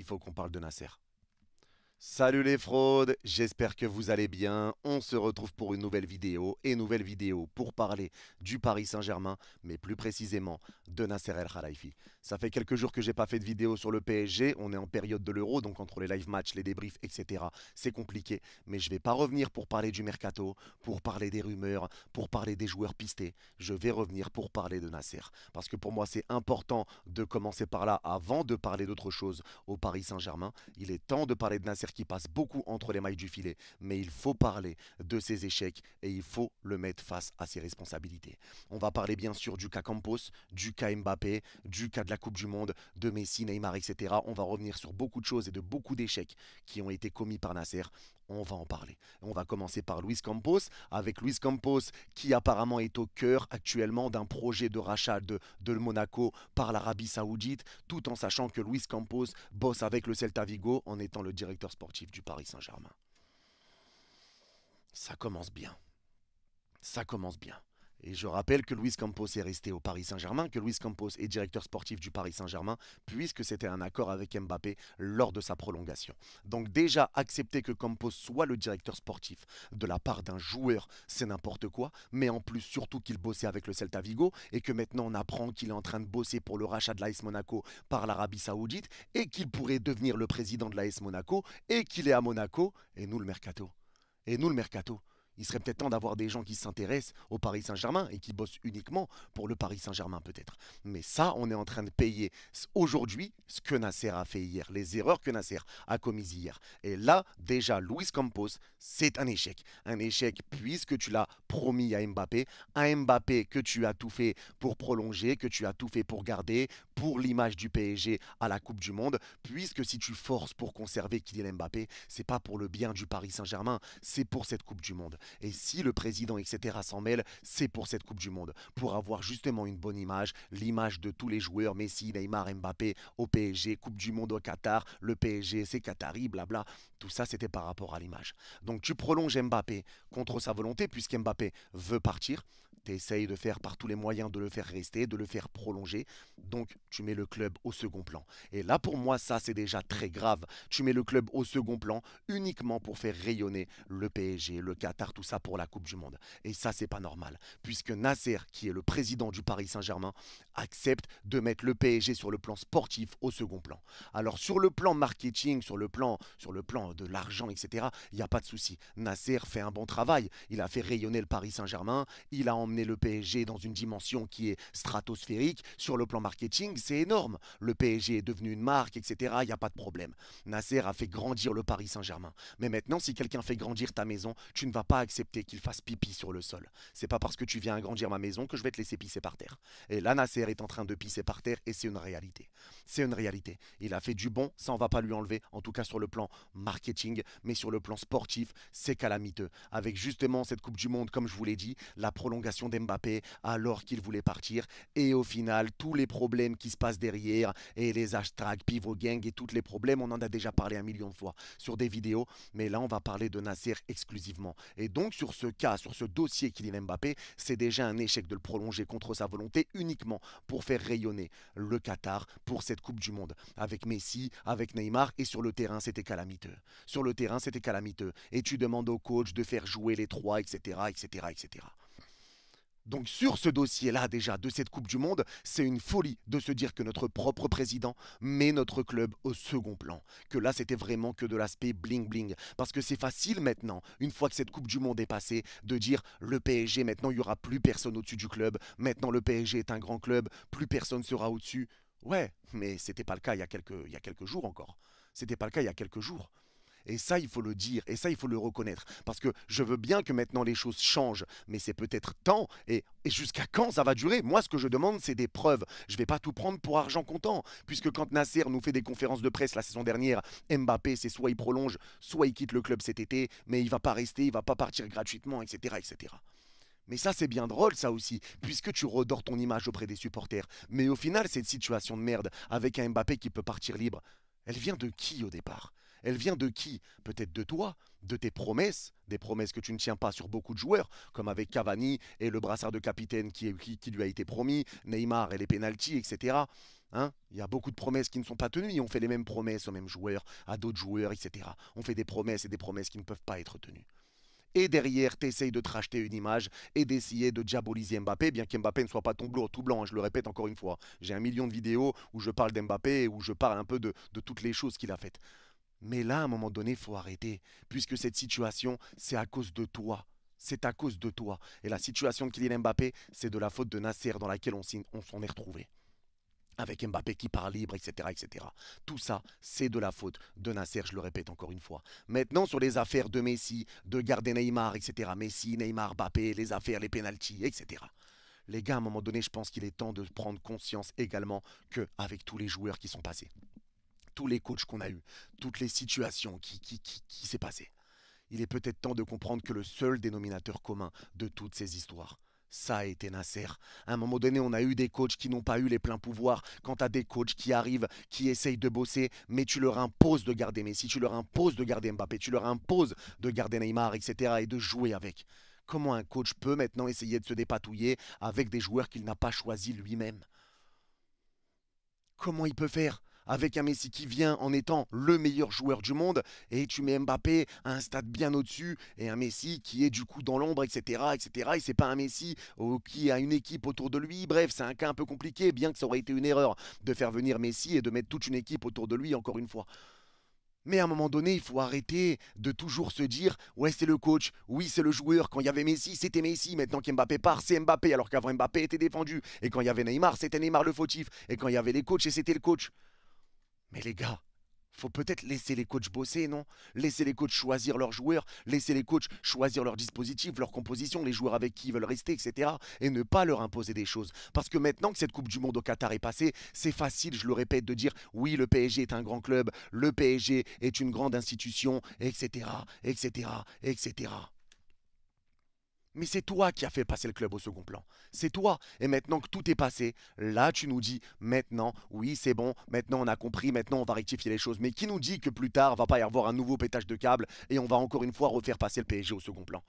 il faut qu'on parle de Nasser. Salut les fraudes, j'espère que vous allez bien. On se retrouve pour une nouvelle vidéo pour parler du Paris Saint-Germain, mais plus précisément de Nasser El Khelaifi. Ça fait quelques jours que j'ai pas fait de vidéo sur le PSG, on est en période de l'Euro, donc entre les live matchs, les débriefs, etc. C'est compliqué, mais je vais pas revenir pour parler du mercato, pour parler des rumeurs, pour parler des joueurs pistés. Je vais revenir pour parler de Nasser, parce que pour moi c'est important de commencer par là avant de parler d'autre chose au Paris Saint-Germain. Il est temps de parler de Nasser qui passe beaucoup entre les mailles du filet, mais il faut parler de ses échecs et il faut le mettre face à ses responsabilités. On va parler bien sûr du cas Campos, du cas Mbappé, du cas de la Coupe du Monde, de Messi, Neymar, etc. On va revenir sur beaucoup de choses et de beaucoup d'échecs qui ont été commis par Nasser. On va en parler. On va commencer par Luis Campos, avec Luis Campos qui apparemment est au cœur actuellement d'un projet de rachat de Monaco par l'Arabie Saoudite, tout en sachant que Luis Campos bosse avec le Celta Vigo en étant le directeur sportif du Paris Saint-Germain. Ça commence bien. Ça commence bien. Et je rappelle que Luis Campos est resté au Paris Saint-Germain, que Luis Campos est directeur sportif du Paris Saint-Germain, puisque c'était un accord avec Mbappé lors de sa prolongation. Donc déjà, accepter que Campos soit le directeur sportif de la part d'un joueur, c'est n'importe quoi, mais en plus surtout qu'il bossait avec le Celta Vigo, et que maintenant on apprend qu'il est en train de bosser pour le rachat de l'AS Monaco par l'Arabie Saoudite, et qu'il pourrait devenir le président de l'AS Monaco, et qu'il est à Monaco, et nous le mercato. Et nous le mercato. Il serait peut-être temps d'avoir des gens qui s'intéressent au Paris Saint-Germain et qui bossent uniquement pour le Paris Saint-Germain peut-être. Mais ça, on est en train de payer aujourd'hui ce que Nasser a fait hier, les erreurs que Nasser a commises hier. Et là, déjà, Luis Campos, c'est un échec. Un échec puisque tu l'as promis à Mbappé, un Mbappé que tu as tout fait pour prolonger, que tu as tout fait pour garder, pour l'image du PSG à la Coupe du Monde, puisque si tu forces pour conserver Kylian Mbappé, c'est pas pour le bien du Paris Saint-Germain, c'est pour cette Coupe du Monde. Et si le président, etc. s'en mêle, c'est pour cette Coupe du Monde. Pour avoir justement une bonne image, l'image de tous les joueurs, Messi, Neymar, Mbappé, au PSG, Coupe du Monde au Qatar, le PSG, c'est Qatari, blabla. Tout ça, c'était par rapport à l'image. Donc tu prolonges Mbappé contre sa volonté, puisqu'Mbappé veut partir. Tu essayes de faire par tous les moyens de le faire rester, de le faire prolonger. Donc tu mets le club au second plan. Et là, pour moi, ça, c'est déjà très grave. Tu mets le club au second plan uniquement pour faire rayonner le PSG, le Qatar, tout ça pour la Coupe du Monde. Et ça, c'est pas normal, puisque Nasser, qui est le président du Paris Saint-Germain, accepte de mettre le PSG sur le plan sportif au second plan. Alors sur le plan marketing, sur le plan de l'argent, etc., il n'y a pas de souci. Nasser fait un bon travail. Il a fait rayonner le Paris Saint-Germain. Il a emmené le PSG dans une dimension qui est stratosphérique. Sur le plan marketing, c'est énorme. Le PSG est devenu une marque, etc. Il n'y a pas de problème. Nasser a fait grandir le Paris Saint-Germain. Mais maintenant, si quelqu'un fait grandir ta maison, tu ne vas pas accepter qu'il fasse pipi sur le sol. C'est pas parce que tu viens agrandir ma maison que je vais te laisser pisser par terre. Et là, Nasser est en train de pisser par terre et c'est une réalité. C'est une réalité. Il a fait du bon, ça on va pas lui enlever, en tout cas sur le plan marketing, mais sur le plan sportif, c'est calamiteux. Avec justement cette Coupe du Monde, comme je vous l'ai dit, la prolongation d'Mbappé alors qu'il voulait partir, et au final, tous les problèmes qui se passent derrière, et les hashtags Pivot Gang et tous les problèmes, on en a déjà parlé un million de fois sur des vidéos, mais là on va parler de Nasser exclusivement. Et donc sur ce cas, sur ce dossier Kylian Mbappé, c'est déjà un échec de le prolonger contre sa volonté uniquement pour faire rayonner le Qatar pour cette Coupe du Monde. Avec Messi, avec Neymar, et sur le terrain c'était calamiteux. Sur le terrain c'était calamiteux. Et tu demandes au coach de faire jouer les trois, etc. etc. etc. Donc sur ce dossier-là déjà de cette Coupe du Monde, c'est une folie de se dire que notre propre président met notre club au second plan. Que là c'était vraiment que de l'aspect bling-bling. Parce que c'est facile maintenant, une fois que cette Coupe du Monde est passée, de dire le PSG, maintenant il n'y aura plus personne au-dessus du club, maintenant le PSG est un grand club, plus personne sera au-dessus. Ouais, mais c'était pas le cas il y a quelques jours encore. C'était pas le cas il y a quelques jours. Et ça, il faut le dire, et ça, il faut le reconnaître. Parce que je veux bien que maintenant les choses changent, mais c'est peut-être temps, et jusqu'à quand ça va durer? Moi, ce que je demande, c'est des preuves. Je ne vais pas tout prendre pour argent comptant, puisque quand Nasser nous fait des conférences de presse la saison dernière, Mbappé, c'est soit il prolonge, soit il quitte le club cet été, mais il ne va pas rester, il ne va pas partir gratuitement, etc. etc. Mais ça, c'est bien drôle, ça aussi, puisque tu redors ton image auprès des supporters. Mais au final, cette situation de merde, avec un Mbappé qui peut partir libre, elle vient de qui au départ? Elle vient de qui? Peut-être de toi, de tes promesses, des promesses que tu ne tiens pas sur beaucoup de joueurs, comme avec Cavani et le brassard de capitaine qui lui a été promis, Neymar et les pénaltys, etc. Hein, il y a beaucoup de promesses qui ne sont pas tenues. On fait les mêmes promesses aux mêmes joueurs, à d'autres joueurs, etc. On fait des promesses et des promesses qui ne peuvent pas être tenues. Et derrière, tu essayes de te racheter une image et d'essayer de diaboliser Mbappé, bien qu'Mbappé ne soit pas tout blanc, hein, je le répète encore une fois. J'ai 1 million de vidéos où je parle d'Mbappé et où je parle un peu de toutes les choses qu'il a faites. Mais là, à un moment donné, il faut arrêter, puisque cette situation, c'est à cause de toi. C'est à cause de toi. Et la situation de Kylian Mbappé, c'est de la faute de Nasser dans laquelle on s'en est retrouvé. Avec Mbappé qui part libre, etc., etc. Tout ça, c'est de la faute de Nasser, je le répète encore une fois. Maintenant, sur les affaires de Messi, de garder Neymar, etc. Messi, Neymar, Mbappé, les affaires, les pénaltys, etc. Les gars, à un moment donné, je pense qu'il est temps de prendre conscience également qu'avec tous les joueurs qui sont passés, tous les coachs qu'on a eus, toutes les situations qui s'est passées, il est peut-être temps de comprendre que le seul dénominateur commun de toutes ces histoires, ça a été Nasser. À un moment donné, on a eu des coachs qui n'ont pas eu les pleins pouvoirs. Quand tu as des coachs qui arrivent, qui essayent de bosser, mais tu leur imposes de garder Messi, tu leur imposes de garder Mbappé, tu leur imposes de garder Neymar, etc. et de jouer avec. Comment un coach peut maintenant essayer de se dépatouiller avec des joueurs qu'il n'a pas choisis lui-même? Comment il peut faire avec un Messi qui vient en étant le meilleur joueur du monde et tu mets Mbappé à un stade bien au-dessus et un Messi qui est du coup dans l'ombre, etc., etc. Et c'est pas un Messi qui a une équipe autour de lui. Bref, c'est un cas un peu compliqué, bien que ça aurait été une erreur de faire venir Messi et de mettre toute une équipe autour de lui, encore une fois. Mais à un moment donné, il faut arrêter de toujours se dire ouais, c'est le coach, oui, c'est le joueur. Quand il y avait Messi, c'était Messi. Maintenant qu'Mbappé part, c'est Mbappé. Alors qu'avant, Mbappé était défendu. Et quand il y avait Neymar, c'était Neymar le fautif. Et quand il y avait les coachs, c'était le coach. Mais les gars, faut peut-être laisser les coachs bosser, non? Laisser les coachs choisir leurs joueurs, laisser les coachs choisir leur dispositif, leur composition, les joueurs avec qui ils veulent rester, etc. Et ne pas leur imposer des choses. Parce que maintenant que cette Coupe du Monde au Qatar est passée, c'est facile, je le répète, de dire oui, le PSG est un grand club, le PSG est une grande institution, etc., etc., etc. Mais c'est toi qui as fait passer le club au second plan. C'est toi. Et maintenant que tout est passé, là tu nous dis maintenant, oui c'est bon, maintenant on a compris, maintenant on va rectifier les choses. Mais qui nous dit que plus tard va pas y avoir un nouveau pétage de câble et on va encore une fois refaire passer le PSG au second plan?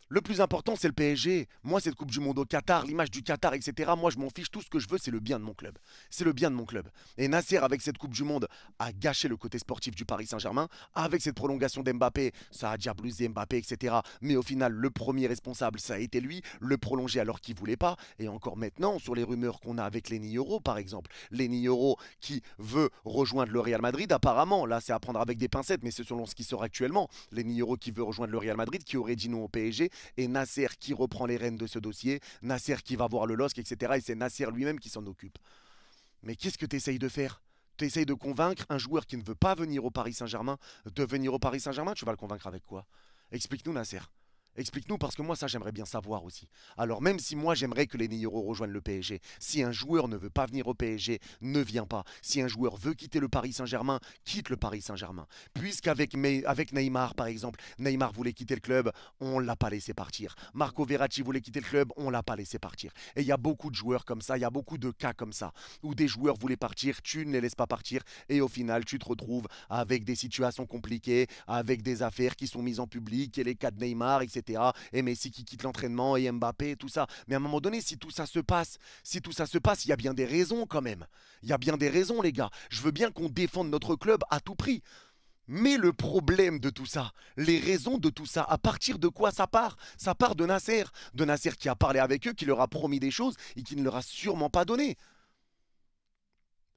Le plus important, c'est le PSG. Moi, cette Coupe du Monde au Qatar, l'image du Qatar, etc. Moi, je m'en fiche. Tout ce que je veux, c'est le bien de mon club. C'est le bien de mon club. Et Nasser, avec cette Coupe du Monde, a gâché le côté sportif du Paris Saint-Germain. Avec cette prolongation d'Mbappé, ça a diabolisé Mbappé, etc. Mais au final, le premier responsable, ça a été lui. Le prolonger alors qu'il voulait pas. Et encore maintenant, sur les rumeurs qu'on a avec Lenny Yoro, par exemple. Lenny Yoro qui veut rejoindre le Real Madrid, apparemment. Là, c'est à prendre avec des pincettes, mais c'est selon ce qui sort actuellement. Lenny Yoro qui veut rejoindre le Real Madrid, qui aurait dit non au PSG et Nasser qui reprend les rênes de ce dossier, Nasser qui va voir le LOSC, etc. Et c'est Nasser lui-même qui s'en occupe. Mais qu'est-ce que tu essayes de faire? Tu essayes de convaincre un joueur qui ne veut pas venir au Paris Saint-Germain de venir au Paris Saint-Germain. Tu vas le convaincre avec quoi? Explique-nous, Nasser. Explique-nous parce que moi ça j'aimerais bien savoir aussi. Alors même si moi j'aimerais que les Neyoro rejoignent le PSG, si un joueur ne veut pas venir au PSG, ne vient pas. Si un joueur veut quitter le Paris Saint-Germain, quitte le Paris Saint-Germain. Puisqu'avec avec Neymar par exemple, Neymar voulait quitter le club, on l'a pas laissé partir. Marco Verratti voulait quitter le club, on l'a pas laissé partir. Et il y a beaucoup de joueurs comme ça, il y a beaucoup de cas comme ça, où des joueurs voulaient partir, tu ne les laisses pas partir, et au final tu te retrouves avec des situations compliquées, avec des affaires qui sont mises en public, et les cas de Neymar, etc. Et Messi qui quitte l'entraînement et Mbappé et tout ça. Mais à un moment donné, si tout ça se passe, il y a bien des raisons quand même. Il y a bien des raisons, les gars. Je veux bien qu'on défende notre club à tout prix. Mais le problème de tout ça, les raisons de tout ça, à partir de quoi ça part? Ça part de Nasser. De Nasser qui a parlé avec eux, qui leur a promis des choses et qui ne leur a sûrement pas donné.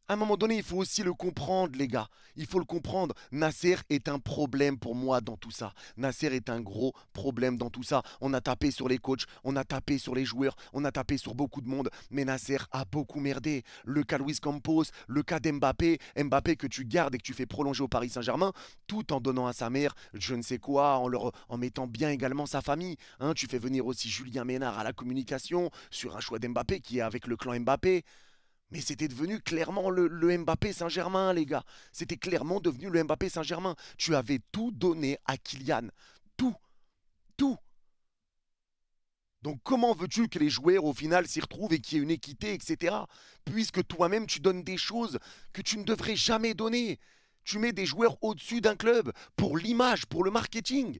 À un moment donné, il faut aussi le comprendre, les gars. Il faut le comprendre. Nasser est un problème pour moi dans tout ça. Nasser est un gros problème dans tout ça. On a tapé sur les coachs, on a tapé sur les joueurs, on a tapé sur beaucoup de monde. Mais Nasser a beaucoup merdé. Le cas Luis Campos, le cas d'Mbappé. Mbappé que tu gardes et que tu fais prolonger au Paris Saint-Germain, tout en donnant à sa mère je ne sais quoi, en mettant bien également sa famille. Hein, tu fais venir aussi Julien Ménard à la communication sur un choix d'Mbappé qui est avec le clan Mbappé. Mais c'était devenu clairement le Mbappé Saint-Germain, les gars. C'était clairement devenu le Mbappé Saint-Germain. Tu avais tout donné à Kylian. Tout. Tout. Donc comment veux-tu que les joueurs au final s'y retrouvent et qu'il y ait une équité, etc. Puisque toi-même tu donnes des choses que tu ne devrais jamais donner. Tu mets des joueurs au-dessus d'un club pour l'image, pour le marketing.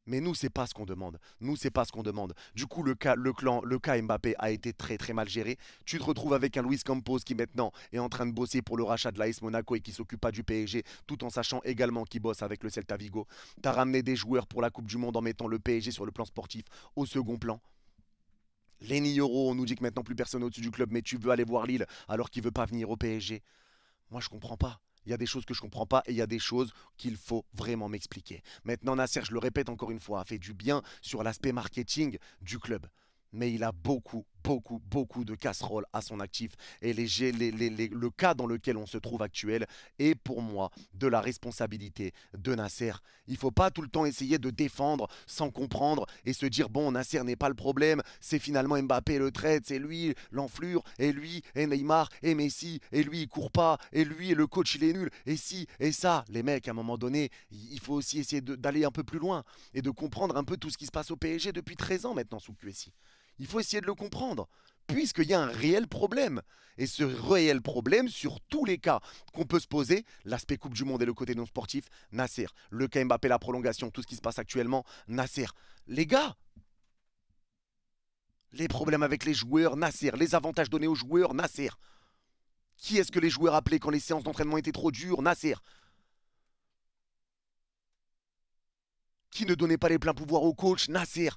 Mais nous, c'est pas ce qu'on demande. Nous, c'est pas ce qu'on demande. Du coup, le cas Mbappé a été très très mal géré. Tu te retrouves avec un Luis Campos qui maintenant est en train de bosser pour le rachat de l'AS Monaco et qui s'occupe pas du PSG, tout en sachant également qu'il bosse avec le Celta Vigo. T'as ramené des joueurs pour la Coupe du Monde en mettant le PSG sur le plan sportif au second plan. Lenny Yoro, on nous dit que maintenant plus personne au-dessus du club, mais tu veux aller voir Lille alors qu'il veut pas venir au PSG. Moi, je comprends pas. Il y a des choses que je comprends pas et il y a des choses qu'il faut vraiment m'expliquer. Maintenant, Nasser, je le répète encore une fois, a fait du bien sur l'aspect marketing du club. Mais il a beaucoup de casseroles à son actif. Et le cas dans lequel on se trouve actuel est pour moi de la responsabilité de Nasser. Il ne faut pas tout le temps essayer de défendre sans comprendre et se dire bon, Nasser n'est pas le problème, c'est finalement Mbappé le traite, c'est lui l'enflure, et lui, et Neymar, et Messi, et lui il court pas, et lui, le coach il est nul, et si, et ça. Les mecs, à un moment donné, il faut aussi essayer d'aller un peu plus loin et de comprendre un peu tout ce qui se passe au PSG depuis 13 ans maintenant sous QSI. Il faut essayer de le comprendre, puisqu'il y a un réel problème. Et ce réel problème, sur tous les cas qu'on peut se poser, l'aspect Coupe du Monde et le côté non sportif, Nasser. Le cas Mbappé, la prolongation, tout ce qui se passe actuellement, Nasser. Les gars, les problèmes avec les joueurs, Nasser. Les avantages donnés aux joueurs, Nasser. Qui est-ce que les joueurs appelaient quand les séances d'entraînement étaient trop dures, Nasser. Qui ne donnait pas les pleins pouvoirs au coach, Nasser.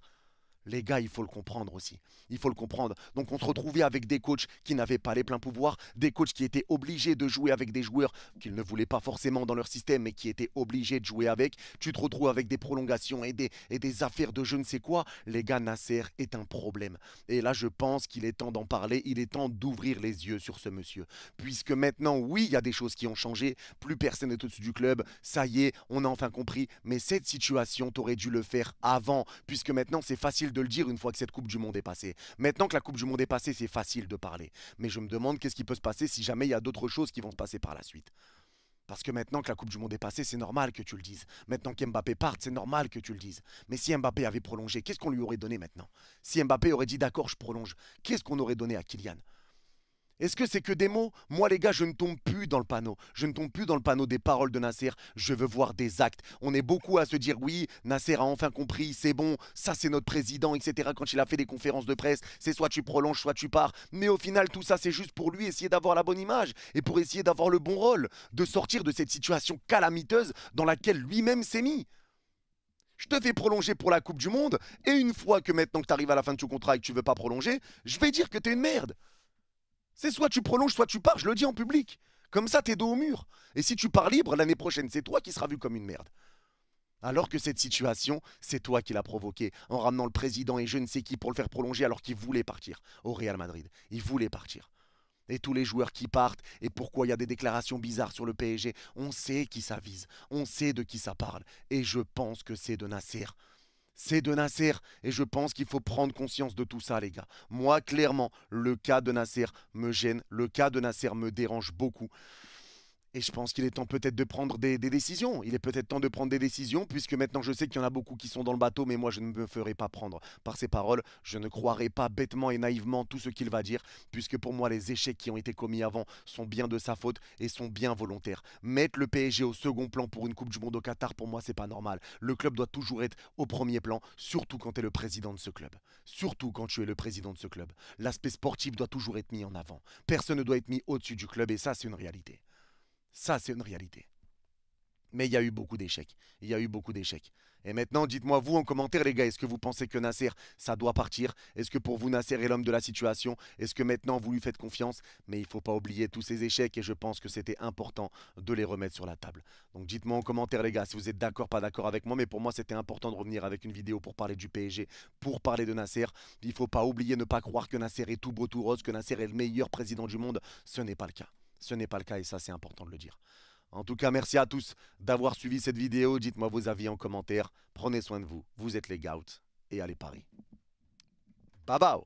Les gars, il faut le comprendre aussi. Il faut le comprendre. Donc on se retrouvait avec des coachs qui n'avaient pas les pleins pouvoirs, des coachs qui étaient obligés de jouer avec des joueurs qu'ils ne voulaient pas forcément dans leur système, mais qui étaient obligés de jouer avec. Tu te retrouves avec des prolongations et des affaires de je ne sais quoi. Les gars, Nasser est un problème. Et là, je pense qu'il est temps d'en parler. Il est temps d'ouvrir les yeux sur ce monsieur. Puisque maintenant, oui, il y a des choses qui ont changé. Plus personne n'est au-dessus du club. Ça y est, on a enfin compris. Mais cette situation, t'aurais dû le faire avant. Puisque maintenant, c'est facile de le dire une fois que cette Coupe du Monde est passée. Maintenant que la Coupe du Monde est passée, c'est facile de parler. Mais je me demande qu'est-ce qui peut se passer si jamais il y a d'autres choses qui vont se passer par la suite. Parce que maintenant que la Coupe du Monde est passée, c'est normal que tu le dises. Maintenant qu'Mbappé parte, c'est normal que tu le dises. Mais si Mbappé avait prolongé, qu'est-ce qu'on lui aurait donné maintenant? Si Mbappé aurait dit d'accord, je prolonge, qu'est-ce qu'on aurait donné à Kylian? Est-ce que c'est que des mots? Moi, les gars, je ne tombe plus dans le panneau. Je ne tombe plus dans le panneau des paroles de Nasser. Je veux voir des actes. On est beaucoup à se dire oui, Nasser a enfin compris, c'est bon, ça c'est notre président, etc. Quand il a fait des conférences de presse, c'est soit tu prolonges, soit tu pars. Mais au final, tout ça, c'est juste pour lui essayer d'avoir la bonne image et pour essayer d'avoir le bon rôle, de sortir de cette situation calamiteuse dans laquelle lui-même s'est mis. Je te fais prolonger pour la Coupe du Monde et une fois que maintenant que tu arrives à la fin de ton contrat et que tu veux pas prolonger, je vais dire que t'es une merde. C'est soit tu prolonges, soit tu pars, je le dis en public. Comme ça, t'es dos au mur. Et si tu pars libre, l'année prochaine, c'est toi qui seras vu comme une merde. Alors que cette situation, c'est toi qui l'as provoquée en ramenant le président et je ne sais qui pour le faire prolonger alors qu'il voulait partir au Real Madrid. Il voulait partir. Et tous les joueurs qui partent, et pourquoi il y a des déclarations bizarres sur le PSG, on sait qui ça vise, on sait de qui ça parle. Et je pense que c'est de Nasser. C'est de Nasser et je pense qu'il faut prendre conscience de tout ça, les gars. Moi, clairement, le cas de Nasser me gêne, le cas de Nasser me dérange beaucoup. Et je pense qu'il est temps peut-être de prendre des décisions. Il est peut-être temps de prendre des décisions, puisque maintenant je sais qu'il y en a beaucoup qui sont dans le bateau, mais moi je ne me ferai pas prendre par ses paroles. Je ne croirai pas bêtement et naïvement tout ce qu'il va dire, puisque pour moi les échecs qui ont été commis avant sont bien de sa faute et sont bien volontaires. Mettre le PSG au second plan pour une Coupe du Monde au Qatar, pour moi c'est pas normal. Le club doit toujours être au premier plan, surtout quand tu es le président de ce club. Surtout quand tu es le président de ce club. L'aspect sportif doit toujours être mis en avant. Personne ne doit être mis au-dessus du club et ça c'est une réalité. Ça, c'est une réalité. Mais il y a eu beaucoup d'échecs. Il y a eu beaucoup d'échecs. Et maintenant, dites-moi, vous, en commentaire, les gars, est-ce que vous pensez que Nasser, ça doit partir? Est-ce que pour vous, Nasser est l'homme de la situation? Est-ce que maintenant, vous lui faites confiance? Mais il ne faut pas oublier tous ces échecs et je pense que c'était important de les remettre sur la table. Donc dites-moi en commentaire, les gars, si vous êtes d'accord, pas d'accord avec moi. Mais pour moi, c'était important de revenir avec une vidéo pour parler du PSG, pour parler de Nasser. Il ne faut pas oublier, ne pas croire que Nasser est tout beau, tout rose, que Nasser est le meilleur président du monde. Ce n'est pas le cas. Ce n'est pas le cas et ça, c'est important de le dire. En tout cas, merci à tous d'avoir suivi cette vidéo. Dites-moi vos avis en commentaire. Prenez soin de vous. Vous êtes les GOAT et allez Paris. Bye bye.